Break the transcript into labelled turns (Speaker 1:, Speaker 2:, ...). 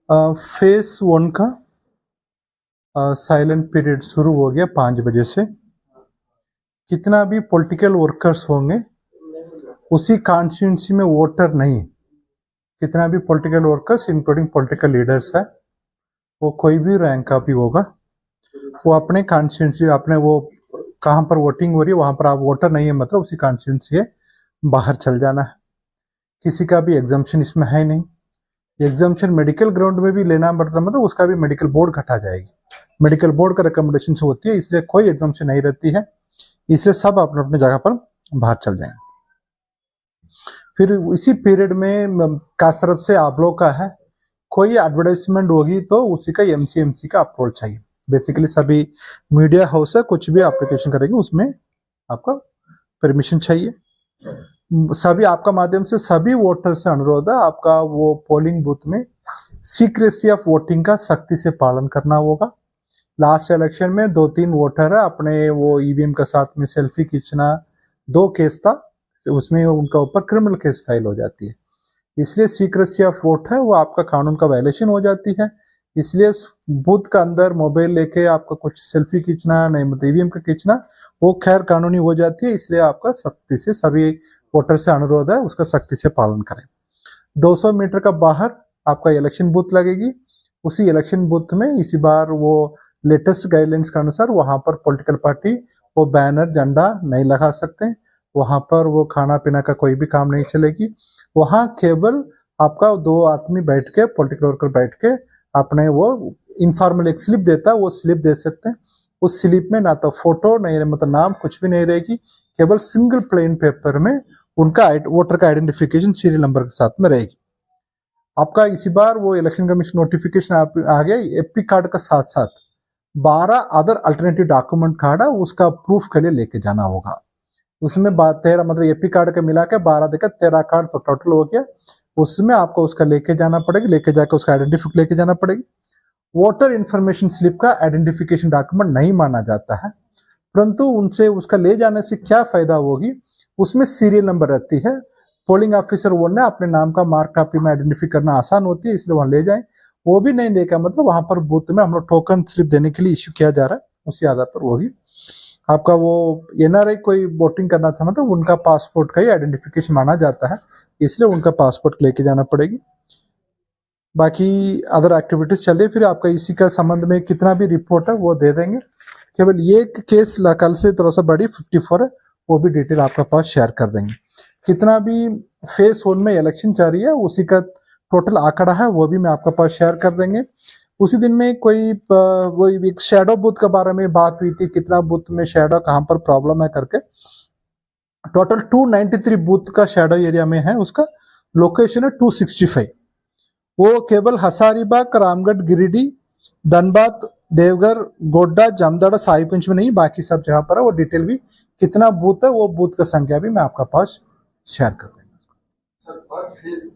Speaker 1: Phase 1 का silent period शुरू हो गया 5 बजे से। कितना भी पॉलिटिकल वर्कर्स होंगे उसी कॉन्स्टिट्यूंसी में वोटर नहीं, कितना भी political workers including political leaders है, वो कोई भी रैंक का भी होगा, वो अपने कॉन्स्टिट्यूंसी, अपने वो कहाँ पर वोटिंग हो रही है वहां पर आप वोटर नहीं है मतलब उसी कॉन्स्टिट्यूंसी से बाहर चल जाना है। किसी का भी एग्जाम्पशन इसमें है नहीं। एग्जाम्पशन मेडिकल ग्राउंड में भी लेना पड़ता मतलब उसका भी मेडिकल बोर्ड घटा जाएगी, मेडिकल बोर्ड का रिकमेंडेशन से होती है, इसलिए कोई एग्जाम्पशन नहीं रहती है, इसलिए सब अपने अपने जगह पर बाहर चल जाएंगे। फिर इसी पीरियड में का तरफ से आप लोग का है कोई एडवर्टाइजमेंट होगी तो उसी का एमसीएमसी का अप्रूवल चाहिए। बेसिकली सभी मीडिया हाउस है कुछ भी एप्लीकेशन करेंगे उसमें आपका परमिशन चाहिए। सभी आपका माध्यम से सभी वोटर से अनुरोध है, आपका वो पोलिंग बूथ में सीक्रेसी ऑफ वोटिंग का सख्ती से पालन करना होगा। लास्ट इलेक्शन में 2-3 वोटर है अपने वो ईवीएम के साथ में सेल्फी खींचना, 2 केस था उसमें उनका ऊपर क्रिमिनल केस फाइल हो जाती है, इसलिए सीक्रेसी ऑफ वोट है वो आपका कानून का वायलेशन हो जाती है। इसलिए बूथ का अंदर मोबाइल लेके आपका कुछ सेल्फी खींचना नहीं मतलब ईवीएम का खींचना वो खैर कानूनी हो जाती है, इसलिए आपका सख्ती से सभी वोटर से अनुरोध है उसका सख्ती से पालन करें। 200 मीटर का बाहर आपका इलेक्शन बूथ लगेगी, उसी इलेक्शन बूथ में इसी बार वो लेटेस्ट गाइडलाइंस के अनुसार वहां पर पॉलिटिकल पार्टी वो बैनर झंडा नहीं लगा सकते, वहां पर वो खाना पीना का कोई भी काम नहीं चलेगी, वहां केवल आपका 2 आदमी बैठ के पॉलिटिकल वर्कर बैठ के अपने वो इनफॉर्मल एक स्लिप देता है वो स्लिप दे सकते हैं। उस स्लिप में ना तो फोटो नहीं मतलब नाम कुछ भी नहीं रहेगी, केवल सिंगल प्लेन पेपर में उनका वोटर का आइडेंटिफिकेशन सीरियल नंबर के साथ में रहेगी। आपका इसी बार वो इलेक्शन कमीशन नोटिफिकेशन आ गया, एपी कार्ड का साथ साथ 12 अदर अल्टरनेटिव डॉक्यूमेंट कार्ड है उसका प्रूफ के लिए लेके जाना होगा। उसमें 13 मतलब एपी कार्ड के मिला के 12 देकर 13 कार्ड तो टोटल हो गया, उसमें आपको उसका लेके जाना पड़ेगा, लेके जाकर उसका आइडेंटिफिकेशन लेके जाना पड़ेगी। वोटर इन्फॉर्मेशन स्लिप का आइडेंटिफिकेशन डॉक्यूमेंट नहीं माना जाता है, परंतु उनसे उसका ले जाने से क्या फायदा होगी, उसमें सीरियल नंबर रहती है, पोलिंग ऑफिसर वो ने अपने नाम का मार्क कॉपी में आइडेंटिफाई करना आसान होती है, इसलिए वहां ले जाएं। वो भी नहीं लेकर मतलब वहां पर बूथ में हम लोग टोकन स्लिप देने के लिए इश्यू किया जा रहा है, उसी आधार पर होगी। आपका वो एनआरआई कोई वोटिंग करना था मतलब उनका पासपोर्ट का ही आइडेंटिफिकेशन माना जाता है, इसलिए उनका पासपोर्ट लेके जाना पड़ेगी। बाकी अदर एक्टिविटीज चलिए, फिर आपका इसी का संबंध में कितना भी रिपोर्ट है वो दे देंगे। केवल ये केस कल से थोड़ा सा बड़ी 54 है, वो भी डिटेल आपके पास शेयर कर देंगे। कितना भी फेज 1 में इलेक्शन चल रही है उसी का टोटल आंकड़ा है वो भी मैं आपके पास शेयर कर देंगे। उसी दिन में कोई वो एक शैडो बूथ के बारे में बात हुई थी, कितना बूथ में शैडो कहाँ पर प्रॉब्लम है करके। टोटल 293 बूथ का शैडो एरिया में है, उसका लोकेशन है 265, वो केवल हजारीबाग, रामगढ़, गिरिडीह, धनबाद, देवघर, गोड्डा, जामताड़ा, साहिबगंज में नहीं, बाकी सब जगह पर है। वो डिटेल भी कितना बूथ है वो बूथ का संख्या भी मैं आपका पास शेयर कर देंगे।
Speaker 2: Sir first phase